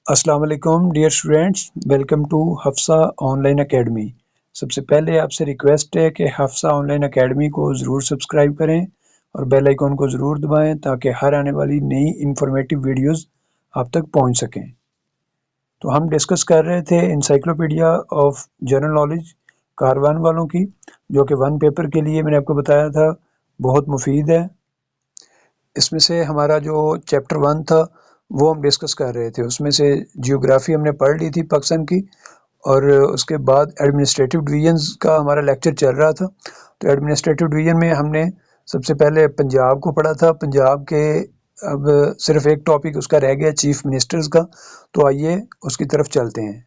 السلام علیکم dear students, welcome to Hafsa online academy. سب سے پہلے آپ سے ریکویسٹ ہے کہ حفصہ آن لائن اکیڈمی کو ضرور سبسکرائب کریں اور بیل آئیکن کو ضرور دبائیں تاکہ ہر آنے والی نئی انفارمیٹیو ویڈیوز آپ تک پہنچ سکیں۔ تو ہم ڈسکس کر رہے تھے انسائکلوپیڈیا آف جنرل نالج کاروان والوں کی، جو کہ ون پیپر کے لیے میں نے آپ کو بتایا تھا بہت مفید ہے۔ اس میں سے ہمارا جو چیپٹر 1 تھا وہ ہم ڈسکس کر رہے تھے، اس میں سے جیوگرافی ہم نے پڑھ لی تھی پاکستان کی، اور اس کے بعد ایڈمنسٹریٹو ڈویژنز کا ہمارا لیکچر چل رہا تھا۔ تو ایڈمنسٹریٹو ڈویژن میں ہم نے سب سے پہلے پنجاب کو پڑھا تھا۔ پنجاب کے اب صرف ایک ٹاپک اس کا رہ گیا چیف منسٹرز کا، تو آئیے اس کی طرف چلتے ہیں۔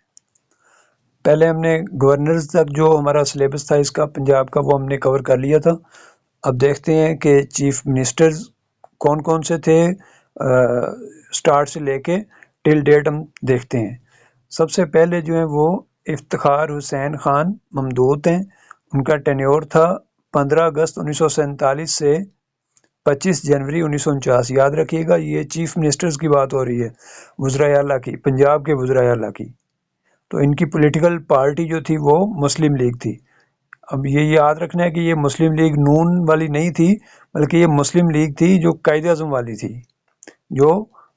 پہلے ہم نے گورنرز تک جو ہمارا سلیبس تھا اس کا پنجاب کا، وہ ہم نے کور کر لیا تھا۔ اب دیکھتے ہیں کہ چیف منسٹرز کون کون سے تھے، سٹارٹ سے لے کے ٹل ڈیٹ ہم دیکھتے ہیں۔ سب سے پہلے جو ہیں وہ افتخار حسین خان ممدود ہیں۔ ان کا ٹینیور تھا 15 اگست 1947 سے 25 جنوری 1949۔ یاد رکھیے گا، یہ چیف منسٹرز کی بات ہو رہی ہے، وزرائے اعلیٰ کی، پنجاب کے وزرائے اعلیٰ کی۔ تو ان کی پولیٹیکل پارٹی جو تھی وہ مسلم لیگ تھی۔ اب یہ یاد رکھنا ہے کہ یہ مسلم لیگ نون والی نہیں تھی، بلکہ یہ مسلم لیگ تھی جو قائد اعظم والی تھی، جو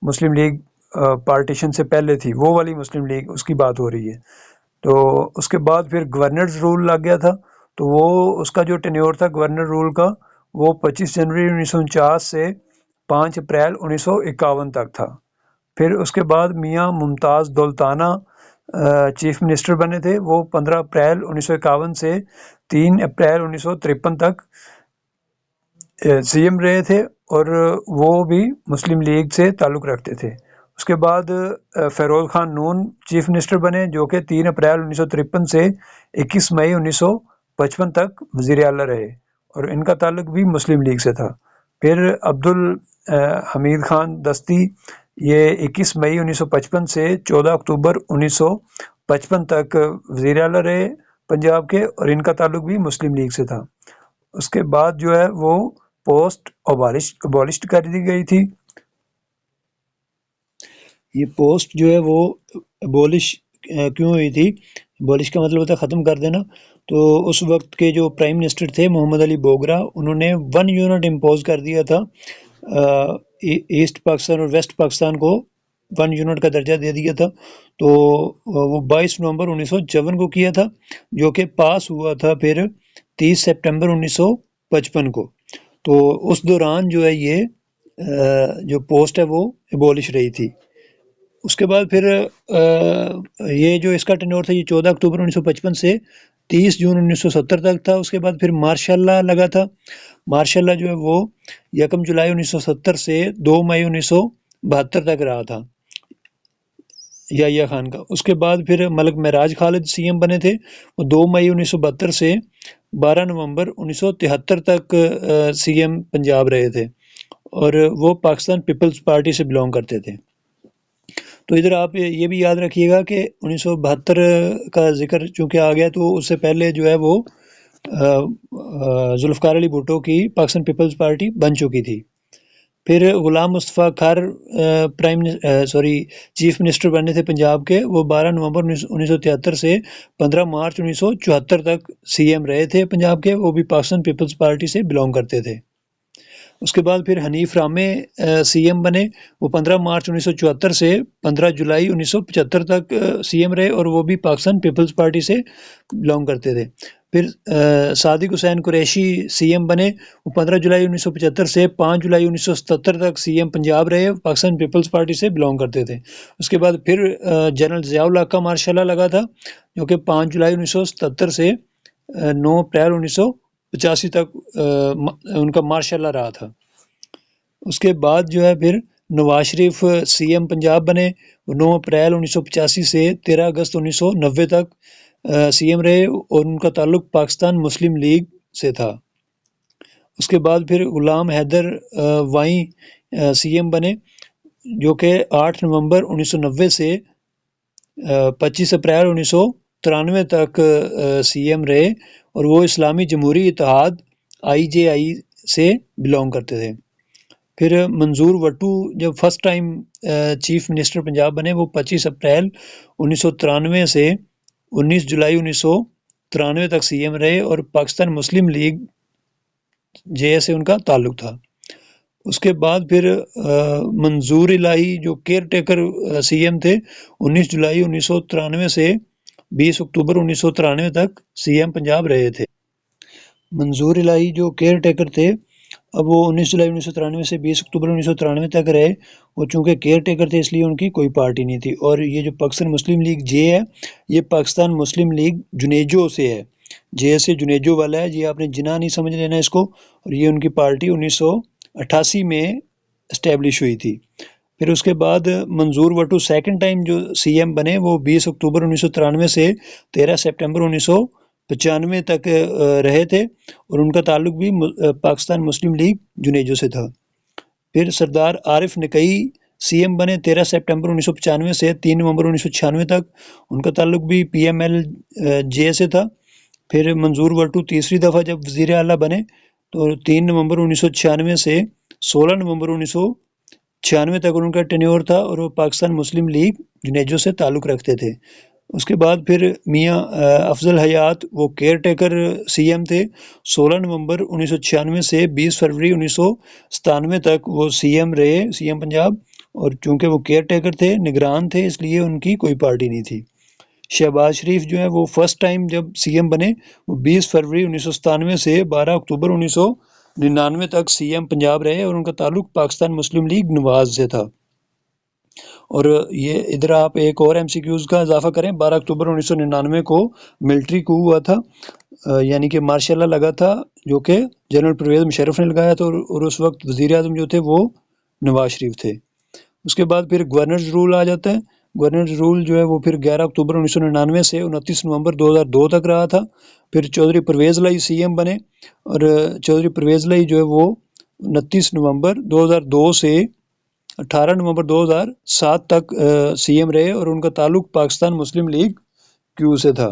مسلم لیگ پارٹیشن سے پہلے تھی، وہ والی مسلم لیگ، اس کی بات ہو رہی ہے۔ تو اس کے بعد پھر گورنرز رول لگ گیا تھا، تو وہ اس کا جو ٹینیور تھا گورنر رول کا وہ 25 جنوری 1949 سے 5 اپریل 1951 تک تھا۔ پھر اس کے بعد میاں ممتاز دولتانہ چیف منسٹر بنے تھے، وہ 15 اپریل 1951 سے 3 اپریل 1953 تک سی ایم رہے تھے، اور وہ بھی مسلم لیگ سے تعلق رکھتے تھے۔ اس کے بعد فیروز خان نون چیف منسٹر بنے، جو کہ 3 اپریل 1953 سے 21 مئی 1955 تک وزیر اعلیٰ رہے، اور ان کا تعلق بھی مسلم لیگ سے تھا۔ پھر عبد الحمید خان دستی، یہ 21 مئی 1955 سے 14 اکتوبر 1955 تک وزیر اعلیٰ رہے پنجاب کے، اور ان کا تعلق بھی مسلم لیگ سے تھا۔ اس کے بعد جو ہے وہ پوسٹ ابالشڈ کر دی گئی تھی۔ یہ پوسٹ جو ہے وہ ابولش کیوں ہوئی تھی؟ ابولش کا مطلب ہوتا ہے ختم کر دینا۔ تو اس وقت کے جو پرائم منسٹر تھے محمد علی بوگرا، انہوں نے 1 یونٹ امپوز کر دیا تھا، ایسٹ پاکستان اور ویسٹ پاکستان کو 1 یونٹ کا درجہ دے دیا تھا۔ تو وہ 22 نومبر 1954 کو کیا تھا، جو کہ پاس ہوا تھا پھر 30 سپٹمبر 1955 کو۔ تو اس دوران جو ہے یہ جو پوسٹ ہے وہ ابولش رہی تھی۔ اس کے بعد پھر یہ جو اس کا ٹینور تھا یہ 14 اکتوبر 1955 سے 30 جون 1970 تک تھا۔ اس کے بعد پھر مارشاء اللہ لگا تھا۔ مارشاء اللہ جو ہے وہ 1 جولائی 1970 سے 2 مئی 1972 تک رہا تھا، یحییٰ خان کا۔ اس کے بعد پھر ملک معراج خالد سی ایم بنے تھے، وہ 2 مئی 1972 سے 12 نومبر 1973 تک سی ایم پنجاب رہے تھے، اور وہ پاکستان پیپلز پارٹی سے بلونگ کرتے تھے۔ تو ادھر آپ یہ بھی یاد رکھیے گا کہ 1972 کا ذکر چونکہ آ گیا، تو اس سے پہلے جو ہے وہ ذوالفقار علی بھٹو کی پاکستان پیپلز پارٹی بن چکی تھی۔ پھر غلام مصطفیٰ کھر چیف منسٹر بنے تھے پنجاب کے، وہ 12 نومبر 1973 سے 15 مارچ 1974 تک سی ایم رہے تھے پنجاب کے، وہ بھی پاکستان پیپلز پارٹی سے بلونگ کرتے تھے۔ اس کے بعد پھر حنیف رامے سی ایم بنے، وہ 15 مارچ 1974 سے 15 جولائی 1975 تک سی ایم رہے، اور وہ بھی پاکستان پیپلز پارٹی سے بلونگ کرتے تھے۔ پھر صادق حسین قریشی سی ایم بنے، وہ 15 جولائی 1975 سے 5 جولائی 1977 تک سی ایم پنجاب رہے، پاکستان پیپلز پارٹی سے بلونگ کرتے تھے۔ اس کے بعد پھر جنرل ضیاء الحق کا مارشاء اللہ لگا تھا، جو کہ 5 جولائی 1977 سے 9 اپریل 1985 تک ان کا مارشاء اللہ رہا تھا۔ اس کے بعد جو ہے پھر نواز شریف سی ایم پنجاب بنے، وہ 9 اپریل 1985 سے 13 اگست 1990 تک سی ایم رہے، اور ان کا تعلق پاکستان مسلم لیگ سے تھا۔ اس کے بعد پھر غلام حیدر وائیں سی ایم بنے، جو کہ 8 نومبر 1990 سے 25 اپریل 1993 تک سی ایم رہے، اور وہ اسلامی جمہوری اتحاد IJI سے بلونگ کرتے تھے۔ پھر منظور وٹو جب first time chief minister Punjab بنے وہ 25 اپریل 1993 سے 19 جولائی 1993 تک سی ایم رہے اور پاکستان مسلم لیگ جے سے ان کا تعلق تھا۔ اس کے بعد پھر منظور الہی جو کیئر ٹیکر سی ایم تھے 19 جولائی 1993 سے 20 اکتوبر 1993 تک سی ایم پنجاب رہے تھے۔ منظور الہی جو کیئر ٹیکر تھے اب وہ 19 جولائی 1993 سے 20 اکتوبر 1993 تک رہے، وہ چونکہ کیئر ٹیکر تھے اس لیے ان کی کوئی پارٹی نہیں تھی۔ اور یہ جو پاکستان مسلم لیگ جے ہے یہ پاکستان مسلم لیگ جنیجو سے ہے، جے سے جنیجو والا ہے، یہ آپ نے جناح نہیں سمجھ لینا اس کو، اور یہ ان کی پارٹی 1988 میں اسٹیبلش ہوئی تھی۔ پھر اس کے بعد منظور وٹو سیکنڈ ٹائم جو سی ایم بنے وہ 20 اکتوبر 1993 سے 13 سپٹمبر 1995 تک رہے تھے اور ان کا تعلق بھی پاکستان مسلم لیگ جنیجو سے تھا۔ پھر سردار عارف نقئی سی ایم بنے 13 سپٹمبر 1995 سے 3 نومبر 1996 تک، ان کا تعلق بھی پی ایم ایل جے سے تھا۔ پھر منظور وٹو تیسری دفعہ جب وزیر اعلیٰ بنے تو 3 نومبر 1996 سے 16 نومبر 1996 تک ان کا ٹینیور تھا اور وہ پاکستان مسلم لیگ جنیجو سے تعلق رکھتے تھے۔ اس کے بعد پھر میاں افضل حیات وہ کیئر ٹیکر سی ایم تھے، 16 نومبر 1996 سے 20 فروری 1997 تک وہ سی ایم رہے، سی ایم پنجاب، اور چونکہ وہ کیئر ٹیکر تھے، نگران تھے، اس لیے ان کی کوئی پارٹی نہیں تھی۔ شہباز شریف جو ہے وہ فرسٹ ٹائم جب سی ایم بنے وہ 20 فروری 1997 سے 12 اکتوبر 1999 تک سی ایم پنجاب رہے اور ان کا تعلق پاکستان مسلم لیگ نواز سے تھا۔ اور یہ ادھر آپ ایک اور ایم سی کیوز کا اضافہ کریں، 12 اکتوبر 1999 کو ملٹری کو ہوا تھا، یعنی کہ مارشل لا لگا تھا جو کہ جنرل پرویز مشرف نے لگایا تھا، اور اس وقت وزیر اعظم جو تھے وہ نواز شریف تھے۔ اس کے بعد پھر گورنرز رول آ جاتا ہے۔ گورنرز رول جو ہے وہ پھر 11 اکتوبر 1999 سے 29 نومبر 2002 تک رہا تھا۔ پھر چودھری پرویز لائی سی ایم بنے اور چودھری پرویز لائی جو ہے وہ 29 نومبر 2002 سے 18 نومبر 2007 تک سی ایم رہے اور ان کا تعلق پاکستان مسلم لیگ کیو سے تھا۔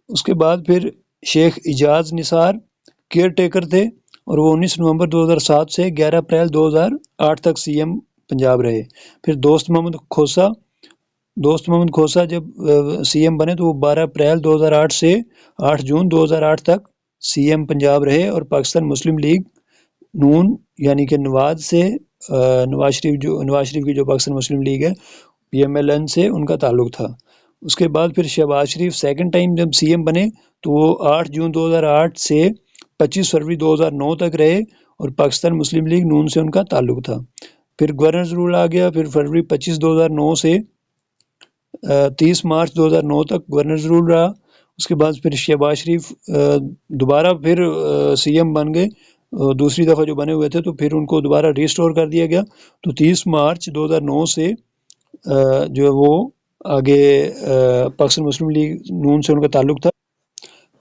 اس کے بعد پھر شیخ اعجاز نثار کیئر ٹیکر تھے اور وہ 19 نومبر 2007 سے 11 اپریل 2008 تک سی ایم پنجاب رہے۔ پھر دوست محمد کھوسا جب سی ایم بنے تو وہ 12 اپریل 2008 سے 8 جون 2008 تک سی ایم پنجاب رہے اور پاکستان مسلم لیگ نون یعنی کہ نواز سے نواز شریف کی جو پاکستان مسلم لیگ ہے پی ایم ایل این سے ان کا تعلق تھا۔ اس کے بعد پھر شہباز شریف سیکنڈ ٹائم جب سی ایم بنے تو وہ 8 جون 2008 سے 25 فروری 2009 تک رہے اور پاکستان مسلم لیگ نون سے ان کا تعلق تھا۔ پھر گورنرز رول آ گیا، پھر فروری 25 2009 سے 30 مارچ 2009 تک گورنرز رول رہا۔ اس کے بعد پھر شہباز شریف دوبارہ پھر سی ایم بن گئے، دوسری دفعہ جو بنے ہوئے تھے، تو پھر ان کو دوبارہ ریسٹور کر دیا گیا، تو 30 مارچ 2009 سے جو ہے وہ آگے پاکستان مسلم لیگ نون سے ان کا تعلق تھا۔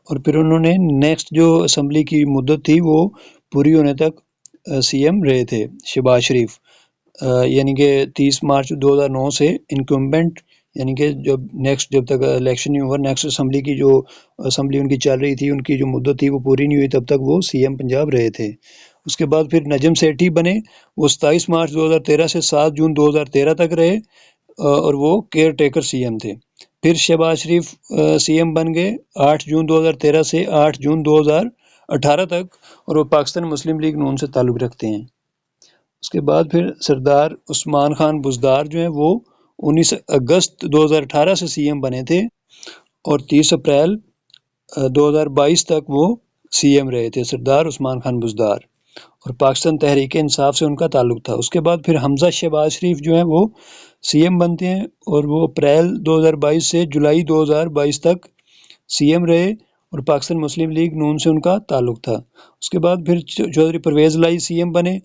اور پھر انہوں نے نیکسٹ جو اسمبلی کی مدت تھی وہ پوری ہونے تک سی ایم رہے تھے شہباز شریف، یعنی کہ 30 مارچ 2009 سے انکمبنٹ، یعنی کہ جب تک الیکشن نہیں ہوا، نیکسٹ اسمبلی کی جو اسمبلی ان کی چل رہی تھی، ان کی جو مدت تھی وہ پوری نہیں ہوئی، تب تک وہ سی ایم پنجاب رہے تھے۔ اس کے بعد پھر نجم سیٹھی بنے، وہ 27 مارچ 2013 سے 7 جون 2013 تک رہے اور وہ کیئر ٹیکر سی ایم تھے۔ پھر شہباز شریف سی ایم بن گئے 8 جون 2013 سے 8 جون 2018 تک اور وہ پاکستان مسلم لیگ نون سے تعلق رکھتے ہیں۔ اس کے بعد پھر سردار عثمان خان بزدار جو ہیں وہ 19 اگست 2018 سے سی ایم بنے تھے اور 30 اپریل 2022 تک وہ سی ایم رہے تھے، سردار عثمان خان بزدار، اور پاکستان تحریک انصاف سے ان کا تعلق تھا۔ اس کے بعد پھر حمزہ شہباز شریف جو ہیں وہ سی ایم بنتے ہیں اور وہ اپریل 2022 سے جولائی 2022 تک سی ایم رہے اور پاکستان مسلم لیگ نون سے ان کا تعلق تھا۔ اس کے بعد پھر چودھری پرویز لائی سی ایم بنے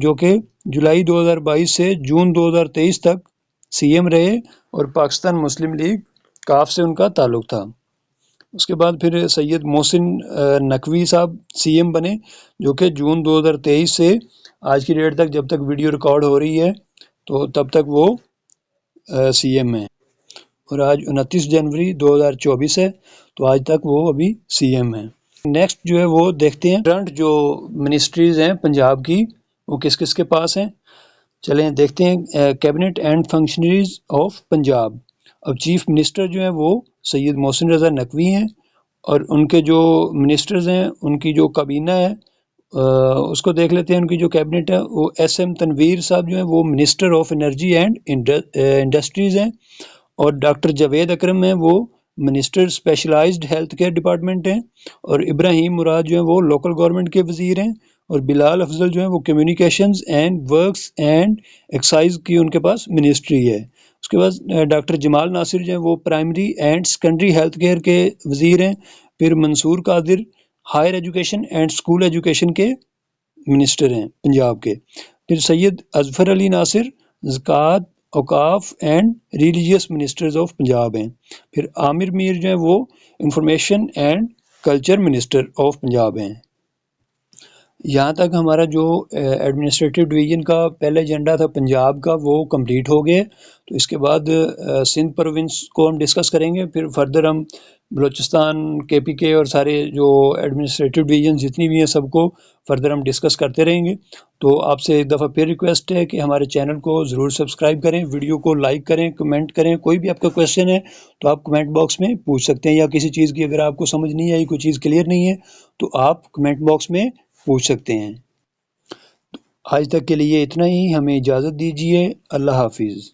جو کہ جولائی 2022 سے جون 2023 تک سی ایم رہے اور پاکستان مسلم لیگ کاف سے ان کا تعلق تھا۔ اس کے بعد پھر سید محسن نقوی صاحب سی ایم بنے جو کہ جون 2023 سے آج کی ڈیٹ تک، جب تک ویڈیو ریکارڈ ہو رہی ہے تو تب تک وہ سی ایم ہیں، اور آج 29 جنوری 2024 ہے تو آج تک وہ ابھی سی ایم ہیں۔ نیکسٹ جو ہے وہ دیکھتے ہیں کرنٹ جو منسٹریز ہیں پنجاب کی وہ کس کس کے پاس ہیں. چلیں دیکھتے ہیں cabinet and functionaries of Punjab. اب چیف منسٹر جو ہیں وہ سید محسن رضا نقوی ہیں، اور ان کے جو منسٹرز ہیں ان کی جو کابینہ ہے اس کو دیکھ لیتے ہیں. ان کی جو کیبنٹ ہے وہ ایس ایم تنویر صاحب جو ہیں وہ minister of energy and industries ہیں، اور ڈاکٹر جاوید اکرم ہیں وہ minister specialized health care department ہیں، اور ابراہیم مراد جو ہیں وہ لوکل گورنمنٹ کے وزیر ہیں، اور بلال افضل جو ہیں وہ communications and works and excise کی ان کے پاس منسٹری ہے. اس کے بعد ڈاکٹر جمال ناصر جو ہیں وہ primary and secondary health care کے وزیر ہیں. پھر Mansoor Qadir higher education and school education کے منسٹر ہیں پنجاب کے. پھر سید اظفر علی ناصر زکوٰۃ، اوقاف and religious ministers of Punjab ہیں. پھر عامر میر جو ہیں وہ information and culture minister of Punjab ہیں. یہاں تک ہمارا جو ایڈمنسٹریٹو ڈویژن کا پہلا ایجنڈا تھا پنجاب کا وہ کمپلیٹ ہو گئے. تو اس کے بعد سندھ پروونس کو ہم ڈسکس کریں گے. پھر فردر ہم بلوچستان، کے پی کے اور سارے جو ایڈمنسٹریٹو ڈویژن جتنی بھی ہیں سب کو فردر ہم ڈسکس کرتے رہیں گے. تو آپ سے ایک دفعہ پھر ریکویسٹ ہے کہ ہمارے چینل کو ضرور سبسکرائب کریں، ویڈیو کو لائک کریں، کمنٹ کریں. کوئی بھی آپ کا کویشچن ہے تو آپ کمنٹ باکس میں پوچھ سکتے ہیں، یا کسی چیز کی اگر آپ کو سمجھ نہیں آئی، کوئی چیز کلیئر نہیں ہے تو آپ کمنٹ باکس میں پوچھ سکتے ہیں. آج تک کے لیے اتنا ہی، ہمیں اجازت دیجیے. اللہ حافظ.